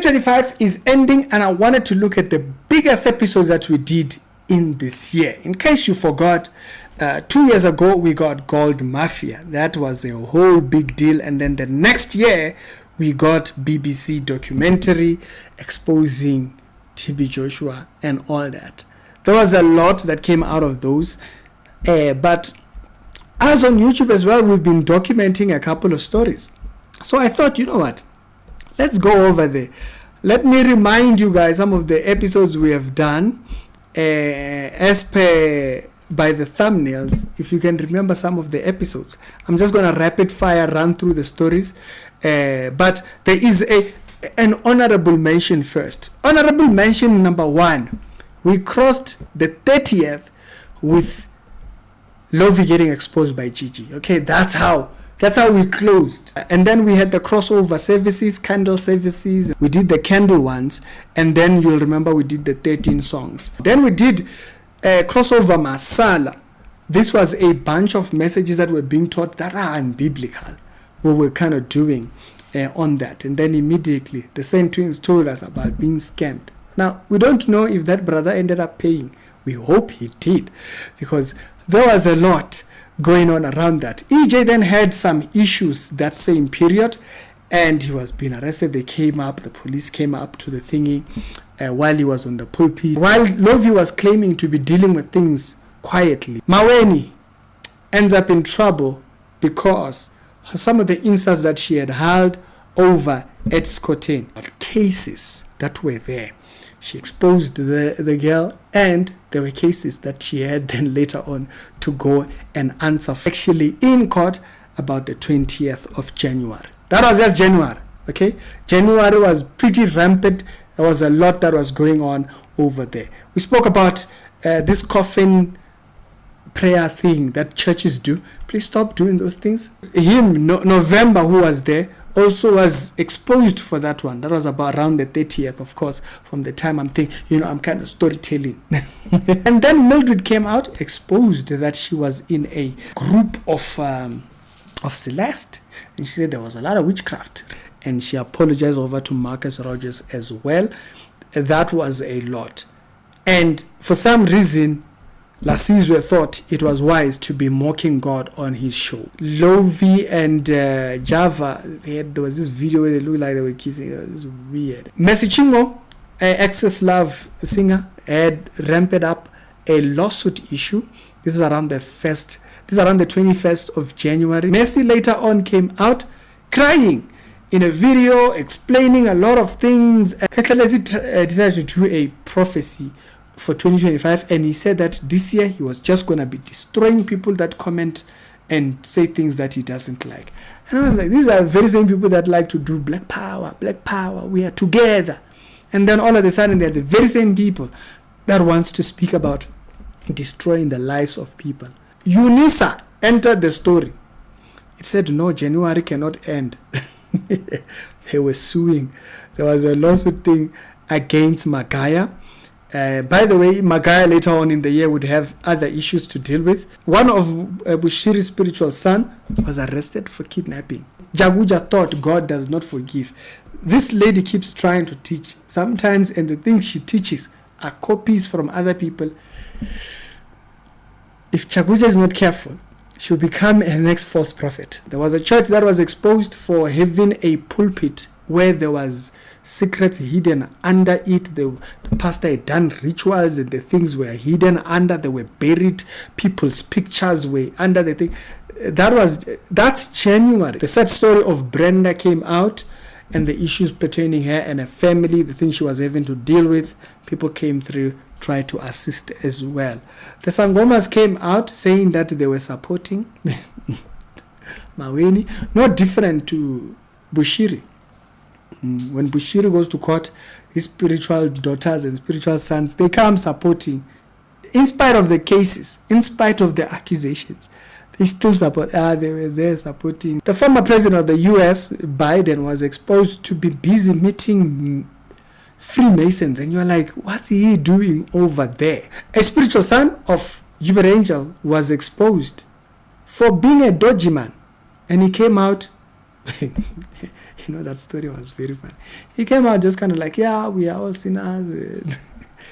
2025 is ending, and I wanted to look at the biggest episodes that we did in this year. In case you forgot, 2 years ago we got Gold Mafia. That was a whole big deal. And then the next year we got BBC documentary exposing TB Joshua and all that. There was a lot that came out of those, but as on YouTube as well, we've been documenting a couple of stories. So I thought, you know what, let's go over there. Let me remind you guys some of the episodes we have done, as per by the thumbnails. If you can remember some of the episodes, I'm just gonna rapid fire run through the stories, but there is an honorable mention first. Honorable mention number 1, we crossed the 30th with Lovey getting exposed by Gigi. Okay, that's how we closed. And then we had the crossover services, candle services. We did the candle ones, and then you'll remember we did the 13 songs. Then we did crossover masala. This was a bunch of messages that were being taught that are unbiblical. We were kind of doing on that. And then immediately the Saint Twins told us about being scammed. Now, we don't know if that brother ended up paying. We hope he did, because there was a lot going on around that. EJ then had some issues that same period, and he was being arrested. The police came up to the thingy while he was on the pulpit. While Lovey was claiming to be dealing with things quietly, Maweni ends up in trouble because of some of the insults that she had held over Escalating cases that were there. She exposed the girl, and there were cases that she had then later on to go and answer actually in court about the 20th of January. That was just January, okay? January was pretty rampant. There was a lot that was going on over there. We spoke about this coffin prayer thing that churches do. Please stop doing those things. November, who was there, also was exposed for that one. That was about around the 30th, of course, from the time I'm thinking, I'm kind of storytelling. And then Mildred came out, exposed that she was in a group of Celeste, and she said there was a lot of witchcraft, and she apologized over to Marcus Rogers as well. That was a lot. And for some reason, Lasizwe thought it was wise to be mocking God on his show. Lovey and Java, there was this video where they looked like they were kissing. It was weird. Mercy Chingo, Access Love singer, had ramped up a lawsuit issue. This is around the 21st of January. Mercy later on came out crying in a video explaining a lot of things. Kakalezi decided to do a prophecy for 2025, and he said that this year he was just going to be destroying people that comment and say things that he doesn't like. And I was like, these are the very same people that like to do black power, we are together. And then all of a sudden they're the very same people that wants to speak about destroying the lives of people. UNISA entered the story. It said no, January cannot end. They were suing. There was a lawsuit thing against Magaya. By the way, Magaya later on in the year would have other issues to deal with. One of Bushiri's spiritual son was arrested for kidnapping. Jaguja thought God does not forgive. This lady keeps trying to teach sometimes, and the things she teaches are copies from other people. If Jaguja is not careful, she'll become a next false prophet. There was a church that was exposed for having a pulpit where there was secrets hidden under it. The pastor had done rituals, and the things were hidden under. They were buried. People's pictures were under the thing. That's January. The sad story of Brenda came out, and the issues pertaining her and her family, the things she was having to deal with. People came through, tried to assist as well. The Sangomas came out saying that they were supporting Maweni, not different to Bushiri. When Bushiri goes to court, his spiritual daughters and spiritual sons, they come supporting. In spite of the cases, in spite of the accusations, they still support. They were there supporting. The former president of the US, Biden, was exposed to be busy meeting Freemasons. And you're like, what's he doing over there? A spiritual son of Uber Angel was exposed for being a dodgy man. And he came out That story was very funny. He came out just kind of like, yeah, we are all sinners.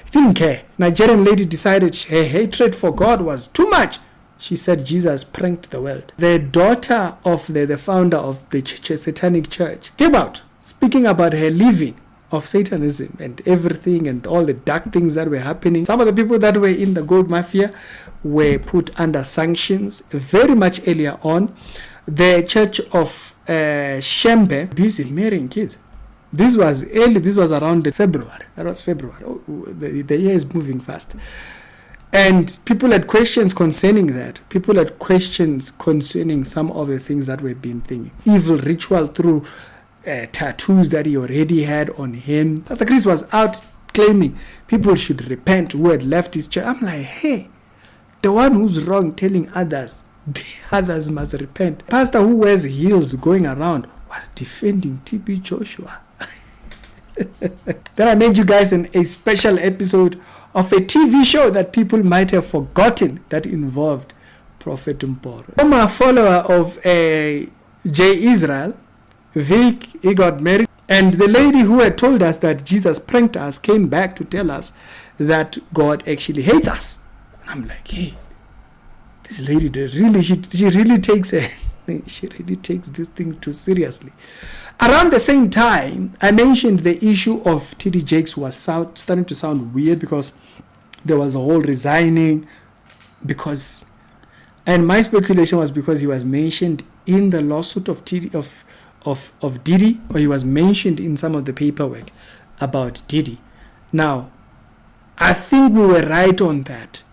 He didn't care. Nigerian lady decided her hatred for God was too much. She said Jesus pranked the world. The daughter of the founder of the Satanic Church came out speaking about her leaving of Satanism and everything and all the dark things that were happening. Some of the people that were in the gold mafia were put under sanctions very much earlier on. The church of Shembe busy marrying kids. This was early. This was around February. That was February. The year is moving fast. And people had questions concerning that. People had questions concerning some of the things that were being thinking. Evil ritual through tattoos that he already had on him. Pastor Chris was out claiming people should repent who had left his church. I'm like, hey, the one who's wrong telling others, the others must repent. Pastor who wears heels going around was defending TB Joshua. Then I made you guys a special episode of a TV show that people might have forgotten that involved Prophet Mporo. I'm a follower of J. Israel. Vic, he got married. And the lady who had told us that Jesus pranked us came back to tell us that God actually hates us. And I'm like, hey, this lady she really takes this thing too seriously. Around the same time, I mentioned the issue of TD Jakes was starting to sound weird because there was a whole resigning and my speculation was because he was mentioned in the lawsuit of Diddy, or he was mentioned in some of the paperwork about Diddy. Now, I think we were right on that.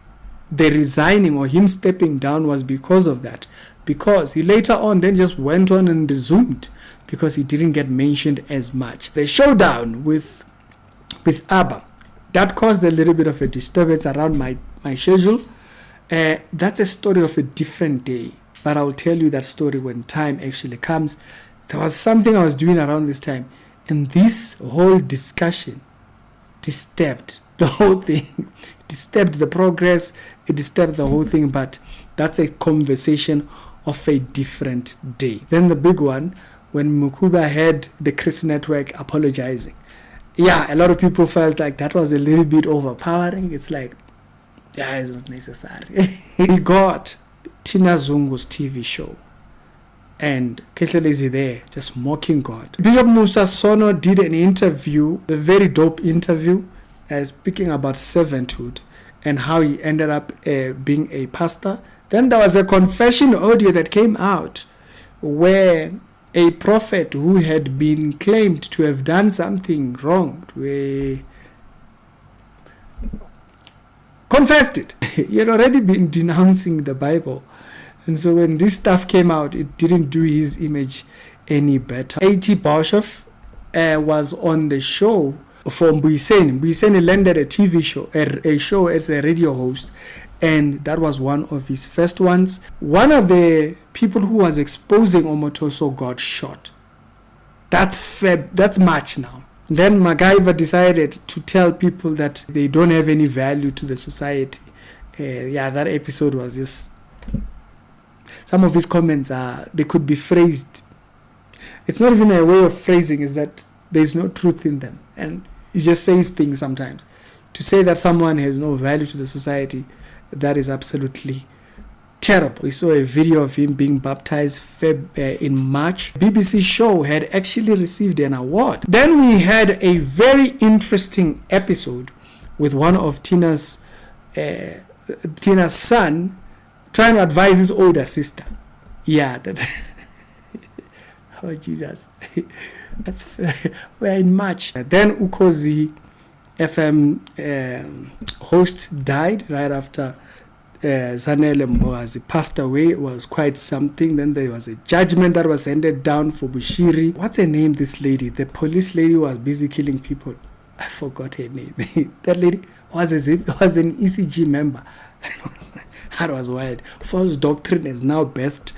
The resigning or him stepping down was because of that. Because he later on then just went on and resumed because he didn't get mentioned as much. The showdown with ABBA, that caused a little bit of a disturbance around my schedule. That's a story of a different day, but I'll tell you that story when time actually comes. There was something I was doing around this time, and this whole discussion disturbed the whole thing. Disturbed the progress, it disturbed the whole thing, but that's a conversation of a different day. Then the big one, when Mukuba had the Chris Network apologizing. Yeah, a lot of people felt like that was a little bit overpowering. It's like, yeah, it's not necessary. He got Tina Zungu's TV show. And Kehlelezi there, just mocking God. Bishop Musa Sono did an interview, a very dope interview, speaking about servanthood and how he ended up being a pastor. Then there was a confession audio that came out where a prophet who had been claimed to have done something wrong confessed it. He had already been denouncing the Bible. And so when this stuff came out, it didn't do his image any better. A.T. Boshoff was on the show for Mbuyiseni. Mbuyiseni landed a TV show, a show as a radio host. And that was one of his first ones. One of the people who was exposing Omotoso got shot. That's March now. Then MacGyver decided to tell people that they don't have any value to the society. That episode was just... Some of his comments they could be phrased. It's not even a way of phrasing, is that there's no truth in them. And he just says things sometimes. To say that someone has no value to the society, that is absolutely terrible. We saw a video of him being baptized in March. BBC show had actually received an award. Then we had a very interesting episode with one of Tina's son trying to advise his older sister. Yeah, that. Oh Jesus, that's we're in March. Then Ukozi FM host died right after Zanele Mboazi passed away. It was quite something. Then there was a judgment that was handed down for Bushiri. What's her name? This lady, the police lady, was busy killing people. I forgot her name. That lady was an ECG member. That was wild. False doctrine has now birthed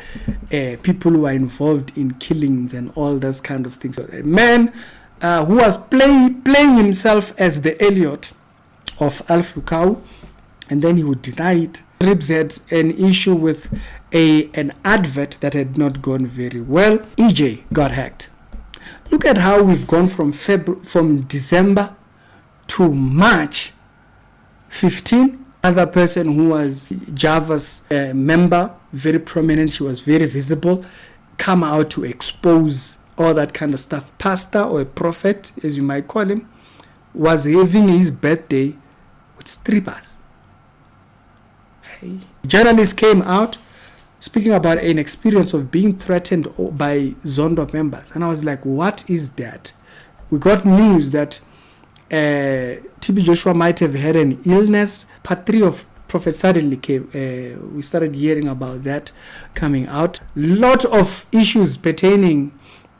people who are involved in killings and all those kind of things. A man who was playing himself as the Elliot of Alf Lukau, and then he would deny it. Ribs had an issue with an advert that had not gone very well. EJ got hacked. Look at how we've gone from December to March 15. Another person who was Java's member, very prominent, she was very visible, come out to expose all that kind of stuff. Pastor or a prophet, as you might call him, was having his birthday with strippers. Hey. Journalists came out speaking about an experience of being threatened by Zondo members. And I was like, what is that? We got news that TB Joshua might have had an illness. Part 3 of Prophet suddenly came. We started hearing about that coming out. Lot of issues pertaining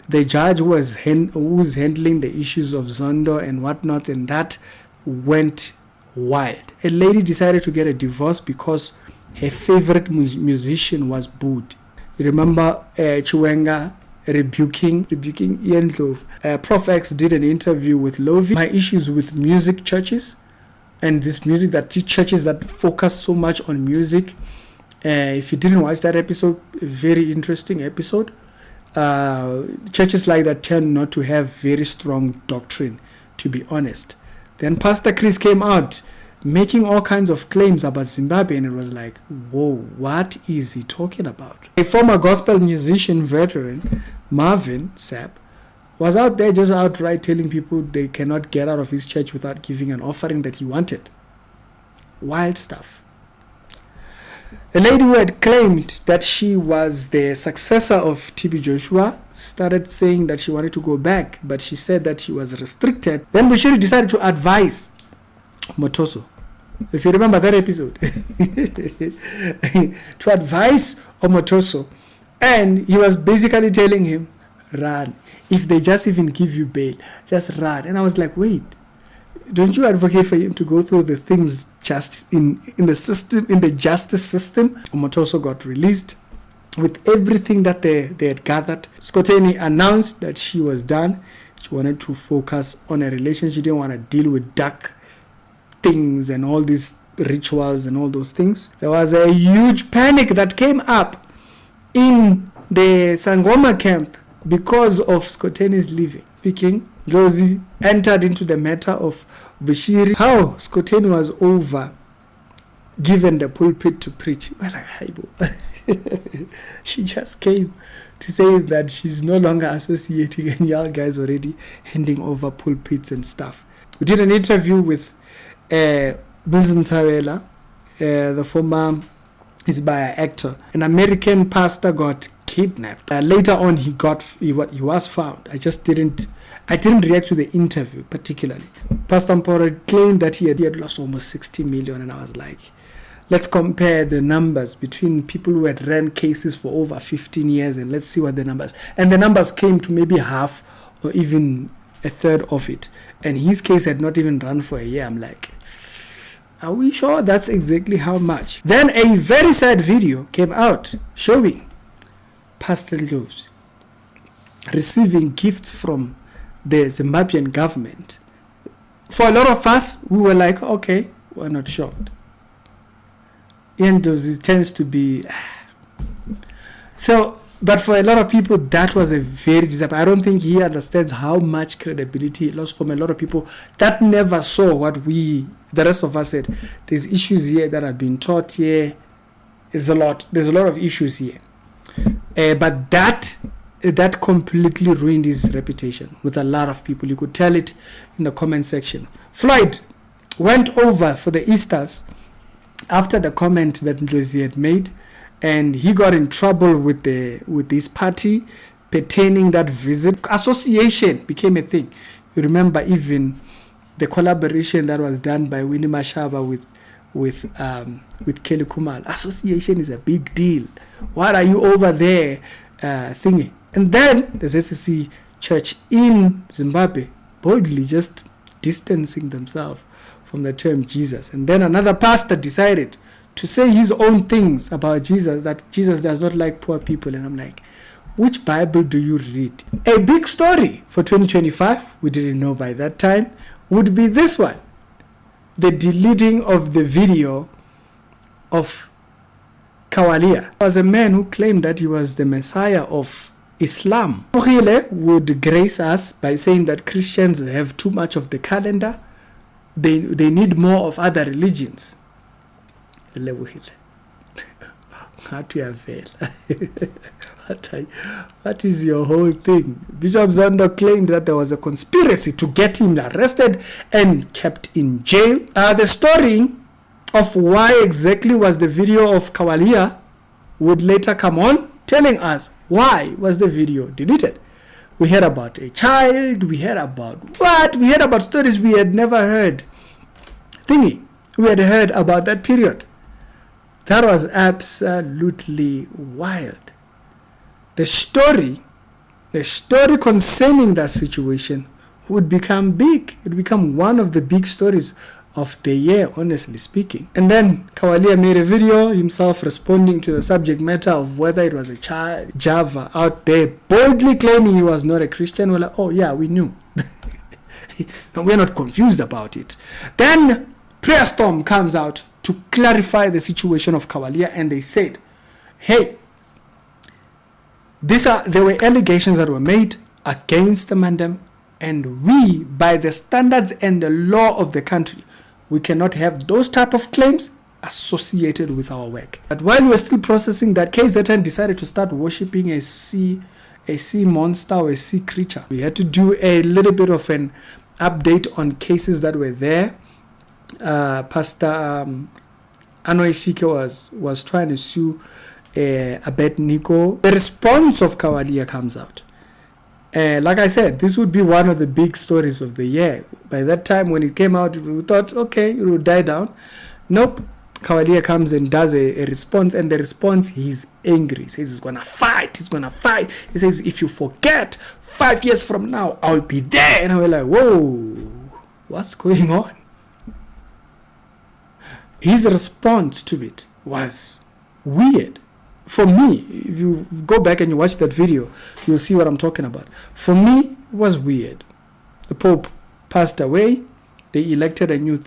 the judge who's handling the issues of Zondo and whatnot, and that went wild. A lady decided to get a divorce because her favorite musician was booed. You remember Chiwenga rebuking Ian Love. Prof X did an interview with Lovi. My issues with music churches and this music that churches that focus so much on music. If you didn't watch that episode, very interesting episode. Churches like that tend not to have very strong doctrine, to be honest. Then Pastor Chris came out making all kinds of claims about Zimbabwe, and it was like, whoa, what is he talking about? A former gospel musician veteran, Marvin Sapp, was out there just outright telling people they cannot get out of his church without giving an offering that he wanted. Wild stuff. A lady who had claimed that she was the successor of TB Joshua started saying that she wanted to go back, but she said that she was restricted. Then Bushiri decided to advise Motoso, if you remember that episode, to advise Omotoso, and he was basically telling him, run. If they just even give you bail, just run. And I was like, wait, don't you advocate for him to go through the things just in the system, in the justice system? Omotoso got released with everything that they had gathered. Skoteni announced that she was done. She wanted to focus on a relationship. She didn't want to deal with dark things and all these rituals and all those things. There was a huge panic that came up in the Sangoma camp because of Skoteni's leaving. Speaking, Josie entered into the matter of Bushiri, how Skoteni was over given the pulpit to preach. Well, like, she just came to say that she's no longer associating, and y'all guys already handing over pulpits and stuff. We did an interview with Bizim Tawela, the former Isbaya actor. An American pastor got kidnapped. Later on, he was found. I didn't react to the interview particularly. Pastor Mporo claimed that he had lost almost 60 million, and I was like, let's compare the numbers between people who had ran cases for over 15 years, and let's see what the numbers. And the numbers came to maybe half or even a third of it. And his case had not even run for a year. I'm like, are we sure that's exactly how much? Then a very sad video came out showing Pastor Loves receiving gifts from the Zimbabwean government. For a lot of us, we were like, okay, we're not shocked. And it tends to be so. But for a lot of people, that was a very disappointing. I don't think he understands how much credibility he lost from a lot of people that never saw what the rest of us said. There's issues here that have been taught here. There's a lot of issues here. But that completely ruined his reputation with a lot of people. You could tell it in the comment section. Floyd went over for the Easters after the comment that Ndlozi had made, and he got in trouble with this party pertaining that visit. Association became a thing. You remember even the collaboration that was done by Winnie Mashaba with Kelly Kumal. Association is a big deal. What are you over there thingy? And then the ZCC Church in Zimbabwe boldly just distancing themselves from the term Jesus. And then another pastor decided to say his own things about Jesus, that Jesus does not like poor people. And I'm like, which Bible do you read? A big story for 2025, we didn't know by that time, would be this one. The deleting of the video of Kawalia. There was a man who claimed that he was the Messiah of Islam. Lebohile would grace us by saying that Christians have too much of the calendar. They need more of other religions. Lebohile. What is your whole thing? Bishop Zondo claimed that there was a conspiracy to get him arrested and kept in jail. The story of why exactly was the video of Kawalia would later come on, telling us why was the video deleted. We heard about a child, we heard about what? We heard about stories we had never heard. We had heard about that period. That was absolutely wild. The story concerning that situation would become big. It would become one of the big stories of the year, honestly speaking. And then Kawalia made a video himself responding to the subject matter of whether it was a child, Java out there, boldly claiming he was not a Christian. We're like, oh yeah, we knew. No, we're not confused about it. Then Prayer Storm comes out to clarify the situation of Kawalia, and they said, hey, there were allegations that were made against the mandem, and we, by the standards and the law of the country, we cannot have those type of claims associated with our work. But while we were still processing that, KZN decided to start worshipping a sea monster or a sea creature. We had to do a little bit of an update on cases that were there. Pastor Anoisike was trying to sue Abednego. The response of Kawalia comes out. Like I said, this would be one of the big stories of the year. By that time, when it came out, we thought, okay, it will die down. Nope. Kawalia comes and does a response, and the response, he's angry. He says he's going to fight. He says, if you forget, 5 years from now, I'll be there. And we're like, whoa, what's going on? His response to it was weird. For me, if you go back and you watch that video, you'll see what I'm talking about. For me, it was weird. The Pope passed away. They elected a new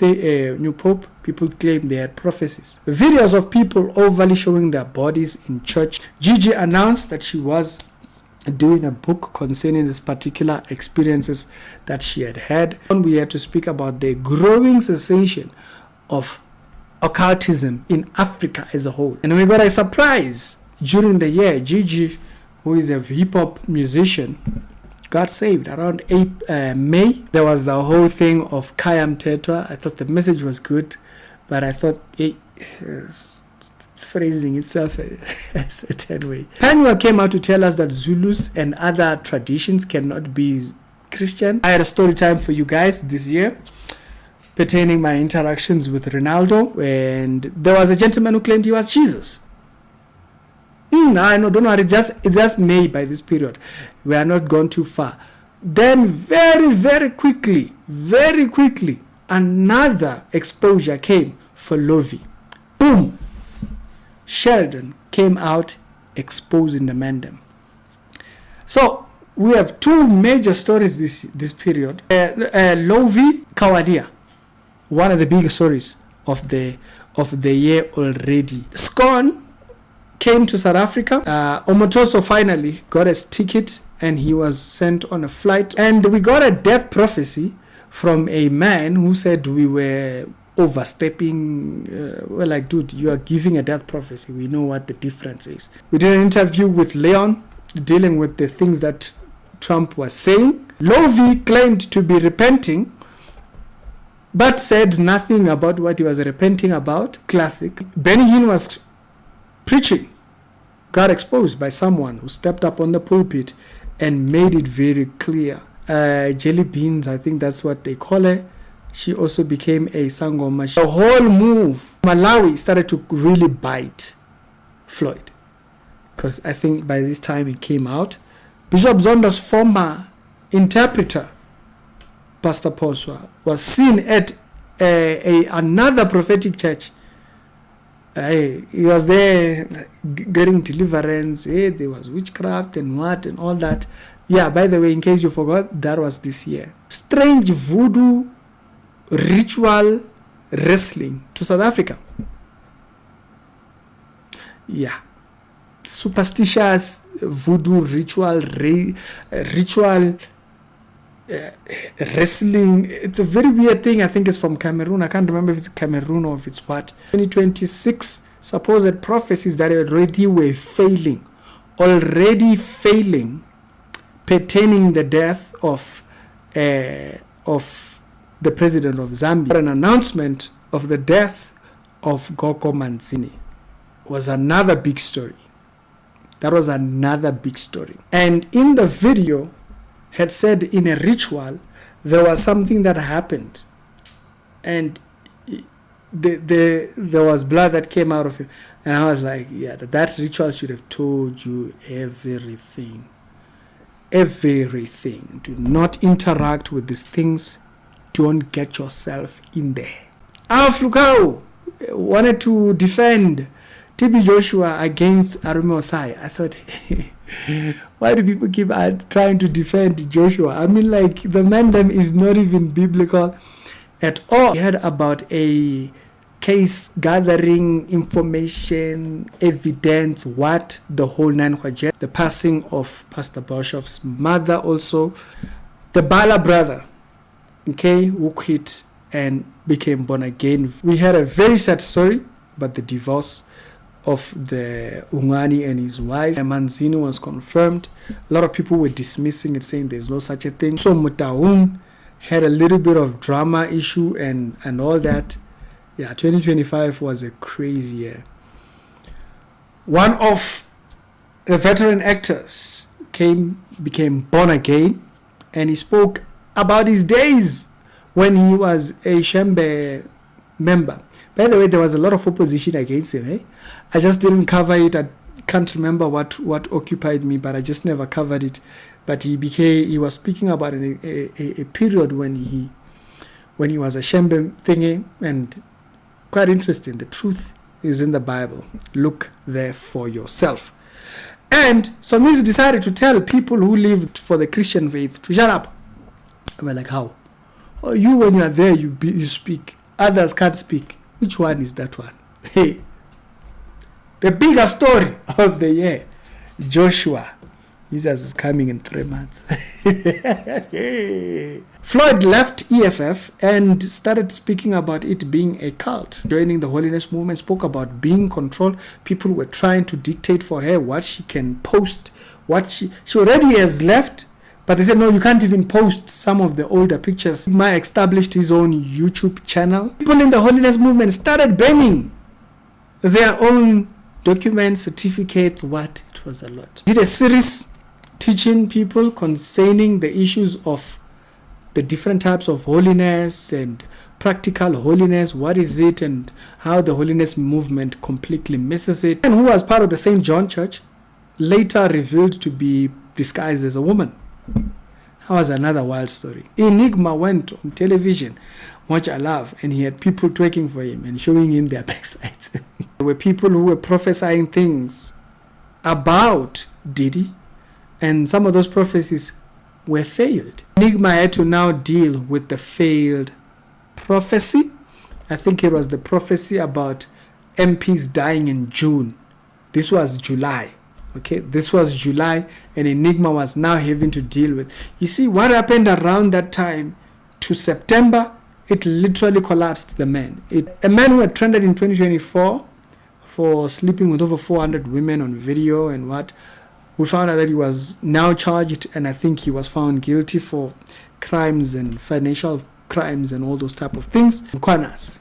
Pope. People claimed they had prophecies. Videos of people overly showing their bodies in church. Gigi announced that she was doing a book concerning this particular experiences that she had had. We had to speak about the growing sensation of occultism in Africa as a whole. And we got a surprise during the year. Gigi, who is a hip-hop musician, got saved around May. There was the whole thing of Kayam Tetwa. I thought the message was good, but I thought it's phrasing itself a certain way. Panua came out to tell us that Zulus and other traditions cannot be Christian. I had a story time for you guys this year pertaining my interactions with Ronaldo, and there was a gentleman who claimed he was Jesus. I know, don't worry, it's just May by this period. We are not gone too far. Then very quickly, another exposure came for Lovey. Boom! Sheridan came out exposing the mandem. So we have two major stories this period. Lovey, Kawalia, one of the big stories of the year already. Scone came to South Africa. Omotoso finally got his ticket and he was sent on a flight. And we got a death prophecy from a man who said we were overstepping. We're like, dude, you are giving a death prophecy. We know what the difference is. We did an interview with Leon dealing with the things that Trump was saying. Lovey claimed to be repenting, but said nothing about what he was repenting about. Classic. Benny Hinn was preaching, got exposed by someone who stepped up on the pulpit and made it very clear. Jelly Beans, I think that's what they call her. She also became a Sangoma. The whole move, Malawi started to really bite Floyd, because I think by this time it came out. Bishop Zondo's former interpreter, Pastor Poswa, was seen at another prophetic church. He was there getting deliverance. There was witchcraft and what and all that. Yeah, by the way, in case you forgot, that was this year. Strange voodoo ritual wrestling to South Africa. Yeah. superstitious voodoo ritual, wrestling. It's a very weird thing. I think it's from Cameroon. I can't remember if it's Cameroon or if it's what. 2026 supposed prophecies that already were failing, pertaining the death of the president of Zambia. An announcement of the death of Goko Manzini was another big story. That was another big story. And in the video, had said in a ritual, there was something that happened. And there was blood that came out of him. And I was like, yeah, that ritual should have told you everything. Everything. Do not interact with these things. Don't get yourself in there. Aflukau wanted to defend TB Joshua against Arume Osai. I thought, why do people keep trying to defend Joshua? I mean, like, the mandem is not even biblical at all. We heard about a case gathering, information, evidence, what the whole nine wajet. The passing of Pastor Boshoff's mother also. The Bala brother, okay, who quit and became born again. We had a very sad story about the divorce of the Ungani and his wife. Manzini was confirmed. A lot of people were dismissing it, saying there's no such a thing. So Mutaung had a little bit of drama issue and all that. Yeah, 2025 was a crazy year. One of the veteran actors became born again, and he spoke about his days when he was a Shembe member. By the way, there was a lot of opposition against him. Eh? I just didn't cover it. I can't remember what occupied me, but I just never covered it. But he was speaking about a period when he was a Shembe thingy, and quite interesting. The truth is in the Bible. Look there for yourself. And so Miz decided to tell people who lived for the Christian faith to shut up. We're like, how? Oh, you, when you are there, you speak. Others can't speak. Which one is that one? Hey, the bigger story of the year, Joshua. Jesus is coming in 3 months. Floyd left EFF and started speaking about it being a cult. Joining the holiness movement, spoke about being controlled. People were trying to dictate for her what she can post, what she already has left. But they said, no, you can't even post some of the older pictures. Sigma established his own YouTube channel. People in the holiness movement started burning their own documents, certificates, what? It was a lot. Did a series teaching people concerning the issues of the different types of holiness and practical holiness. What is it and how the holiness movement completely misses it. And who was part of the St. John Church, later revealed to be disguised as a woman. That was another wild story. Enigma went on television, Much I Love, and he had people twerking for him and showing him their backsides. There were people who were prophesying things about Diddy, and some of those prophecies were failed. Enigma had to now deal with the failed prophecy. I think it was the prophecy about MPs dying in June. This was July. Okay, this was July, and Enigma was now having to deal with. You see, what happened around that time to September, it literally collapsed the man. A man who had trended in 2024 for sleeping with over 400 women on video and what, we found out that he was now charged, and I think he was found guilty for crimes and financial crimes and all those type of things. Kwanas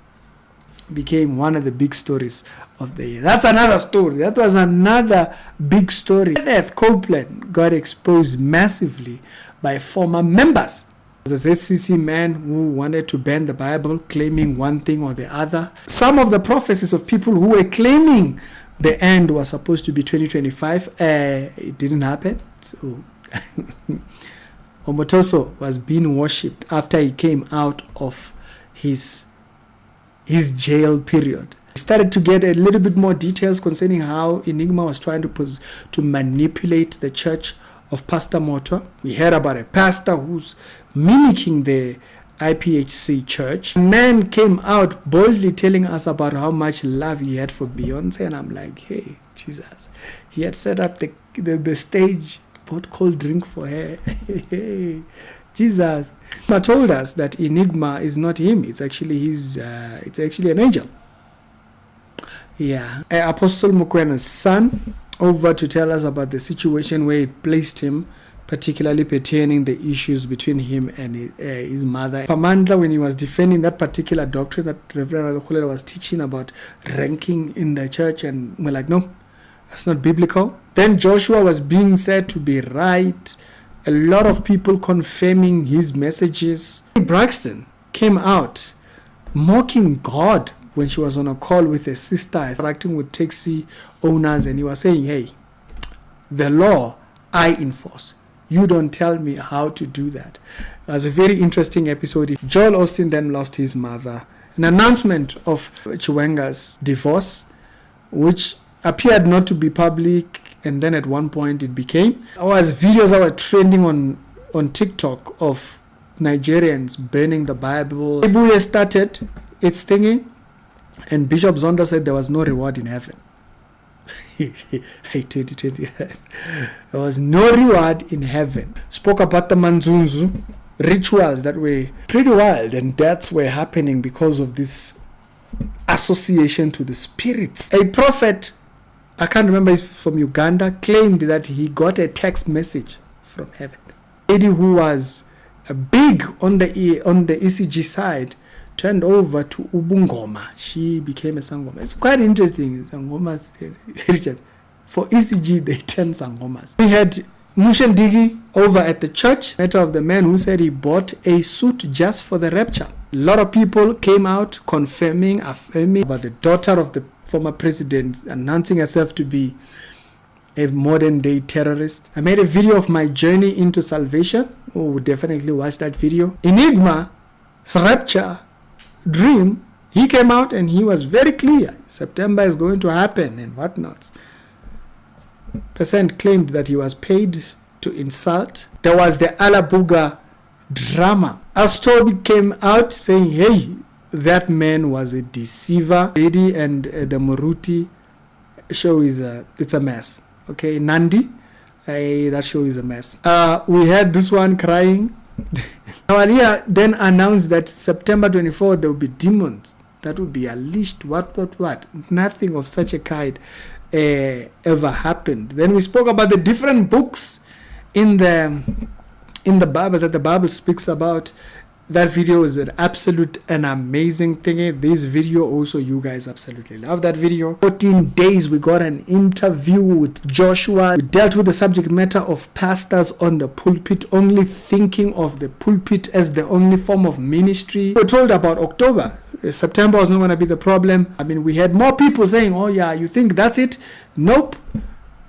became one of the big stories of the year. That's another story. That was another big story. Kenneth Copeland got exposed massively by former members. There's a ZCC man who wanted to ban the Bible, claiming one thing or the other. Some of the prophecies of people who were claiming the end was supposed to be 2025. It didn't happen. So Omotoso was being worshipped after he came out of his jail period. We started to get a little bit more details concerning how Enigma was trying to manipulate the church of Pastor Motor. We heard about a pastor who's mimicking the IPHC church. A man came out boldly telling us about how much love he had for Beyonce, and I'm like, hey, Jesus. He had set up the stage, bought cold drink for her. Jesus. He told us that Enigma is not him. It's actually it's actually an angel. Yeah. Apostle Mukwena's son over to tell us about the situation where it placed him, particularly pertaining the issues between him and his mother. Pamandla, when he was defending that particular doctrine that Reverend Alukhulera was teaching about ranking in the church, and we're like, no, that's not biblical. Then Joshua was being said to be right. A lot of people confirming his messages. Braxton came out mocking God when she was on a call with a sister interacting with taxi owners, and he was saying, hey, the law I enforce. You don't tell me how to do that. It was a very interesting episode. Joel Osteen then lost his mother. An announcement of Chiwenga's divorce, which appeared not to be public, and then at one point it became. There was videos that were trending on TikTok of Nigerians burning the Bible. Ibuye started its thingy, and Bishop Zondo said there was no reward in heaven. 2020. There was no reward in heaven. Spoke about the Manzunzu rituals that were pretty wild, and deaths were happening because of this association to the spirits. A prophet, I can't remember, he's from Uganda, claimed that he got a text message from heaven. A lady who was big on the ECG side turned over to Ubungoma. She became a Sangoma. It's quite interesting. Sangomas, for ECG, they turn Sangomas. We had Mushendigi over at the church, matter of the man who said he bought a suit just for the rapture. A lot of people came out affirming about the daughter of the former president, announcing herself to be a modern day terrorist. I made a video of my journey into salvation. Oh, definitely watch that video. Enigma's rapture dream, he came out and he was very clear. September is going to happen and whatnot. Percent claimed that he was paid to insult. There was the Alabuga drama. Astobi came out saying, hey, that man was a deceiver. Lady and the Moruti show is it's a mess. Okay, Nandi, that show is a mess. We had this one crying. Kawalia then announced that September 24th there will be demons that will be unleashed. What? Nothing of such a kind ever happened. Then we spoke about the different books in the Bible that the Bible speaks about. That video is an amazing thing. This video also, you guys absolutely love that video. 14 days, we got an interview with Joshua. We dealt with the subject matter of pastors on the pulpit, only thinking of the pulpit as the only form of ministry. We were told about October. September was not going to be the problem. I mean, we had more people saying, oh yeah, you think that's it? Nope.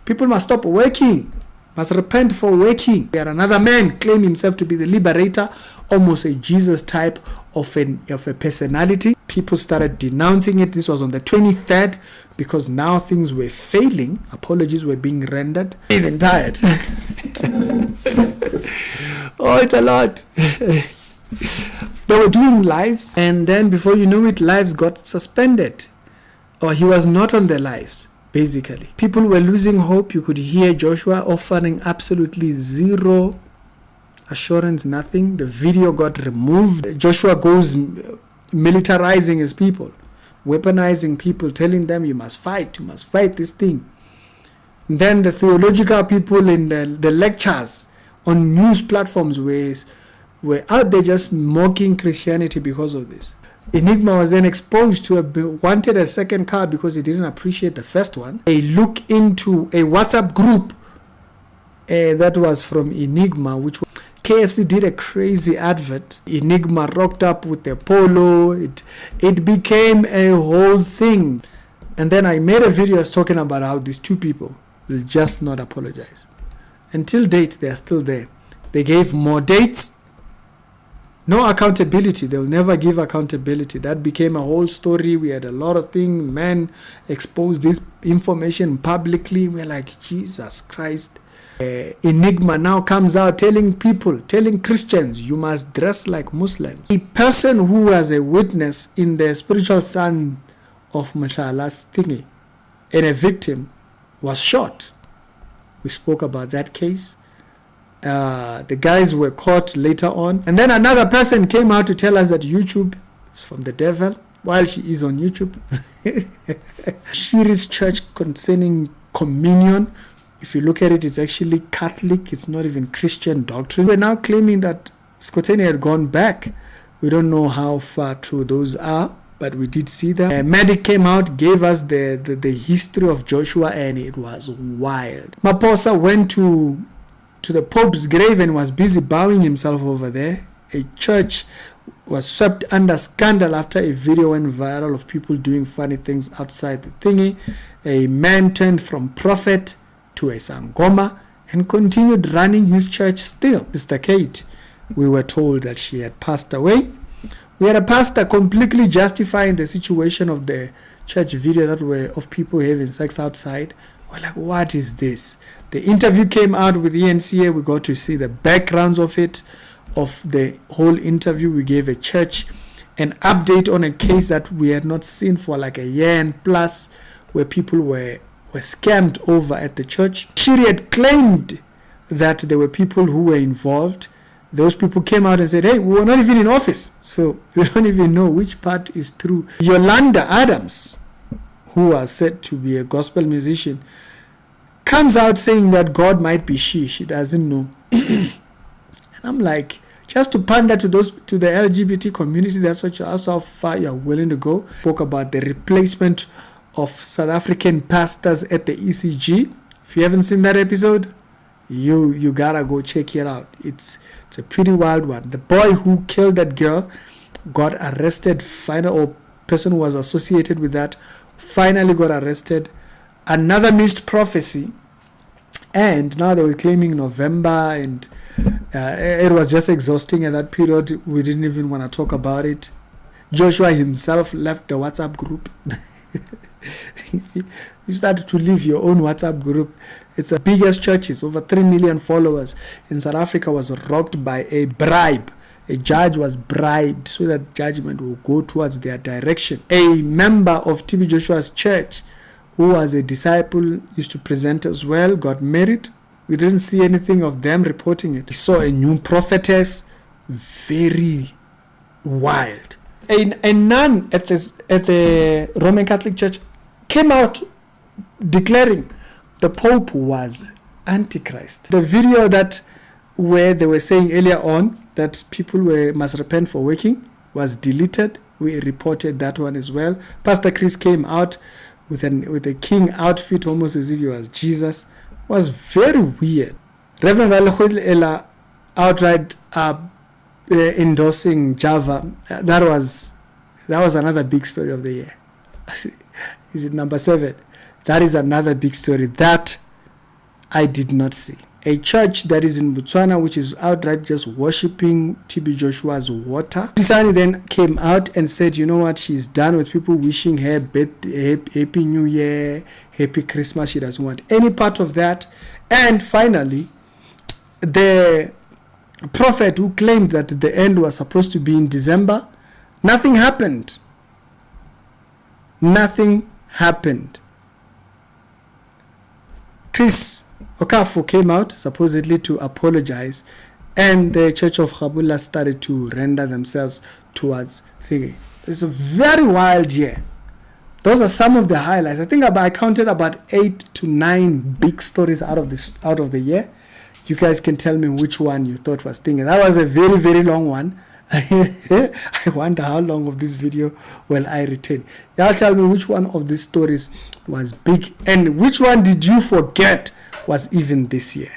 People must stop working. Must repent for working. We had another man claim himself to be the liberator, almost a Jesus type of a personality. People started denouncing it. This was on the 23rd because now things were failing. Apologies were being rendered. Even tired. Oh, it's a lot. They were doing lives, and then before you know it, lives got suspended, or he was not on the lives. Basically, people were losing hope. You could hear Joshua offering absolutely zero assurance, nothing. The video got removed. Joshua goes militarizing his people, weaponizing people, telling them you must fight this thing. And then the theological people in the lectures on news platforms were out there just mocking Christianity because of this. Enigma was then exposed to wanted a second card because he didn't appreciate the first one. A look into a WhatsApp group that was from Enigma, which was KFC did a crazy advert. Enigma rocked up with the polo. It became a whole thing. And then I made a video talking about how these two people will just not apologize. Until date, they're still there. They gave more dates. No accountability. They'll never give accountability. That became a whole story. We had a lot of things. Men exposed this information publicly. We're like, Jesus Christ. Enigma now comes out telling Christians, you must dress like Muslims. A person who was a witness in the spiritual son of Mashala's thingy and a victim was shot. We spoke about that case. The guys were caught later on. And then another person came out to tell us that YouTube is from the devil while she is on YouTube. Shiri's church concerning communion, if you look at it, it's actually Catholic. It's not even Christian doctrine. We're now claiming that Escalating had gone back. We don't know how far true those are, but we did see them. Medic came out, gave us the history of Joshua, and it was wild. Maposa went to the Pope's grave and was busy bowing himself over there. A church was swept under scandal after a video went viral of people doing funny things outside the thingy. A man turned from prophet to a sangoma and continued running his church still. Sister Kate, we were told that she had passed away. We had a pastor completely justifying the situation of the church video that were of people having sex outside. We're like, what is this? The interview came out with ENCA. We got to see the backgrounds of it, of the whole interview. We gave a church an update on a case that we had not seen for like a year and plus, where people were scammed over at the church. Shiri had claimed that there were people who were involved. Those people came out and said, hey, we were not even in office, so we don't even know which part is true. Yolanda Adams, who was said to be a gospel musician, comes out saying that God might be she doesn't know. And I'm like, just to pander to the LGBT community, that's how far you're willing to go. Spoke about the replacement of South African pastors at the ECG. If you haven't seen that episode, you gotta go check it out. It's a pretty wild one. The boy who killed that girl got arrested. Or person who was associated with that finally got arrested. Another missed prophecy, and now they were claiming November, and it was just exhausting at that period. We didn't even want to talk about it. Joshua himself left the WhatsApp group. You started to leave your own WhatsApp group. It's the biggest churches, over 3 million followers in South Africa, was robbed by a bribe. A judge was bribed so that judgment will go towards their direction. A member of TB Joshua's church, who was a disciple, used to present as well, got married. We didn't see anything of them reporting it. We saw a new prophetess, very wild. A nun at the Roman Catholic Church came out declaring the Pope was Antichrist. The video where they were saying earlier on that people must repent for working was deleted. We reported that one as well. Pastor Chris came out with a king outfit, almost as if he was Jesus. It was very weird. Reverend Ella outright endorsing Java. That was another big story of the year. Is it number 7? That is another big story that I did not see. A church that is in Botswana, which is outright just worshipping TB Joshua's water. Tisani then came out and said, you know what, she's done with people wishing her happy New Year, happy Christmas. She doesn't want any part of that. And finally, the prophet who claimed that the end was supposed to be in December, nothing happened. Nothing happened. Chris Okafu came out supposedly to apologize, and the Church of Kabula started to render themselves towards thingy. It's a very wild year. Those are some of the highlights. I think I counted about 8 to 9 big stories out of the year. You guys can tell me which one you thought was thingy. That was a very, very long one. I wonder how long of this video will I retain. Y'all tell me which one of these stories was big and which one did you forget was even this year.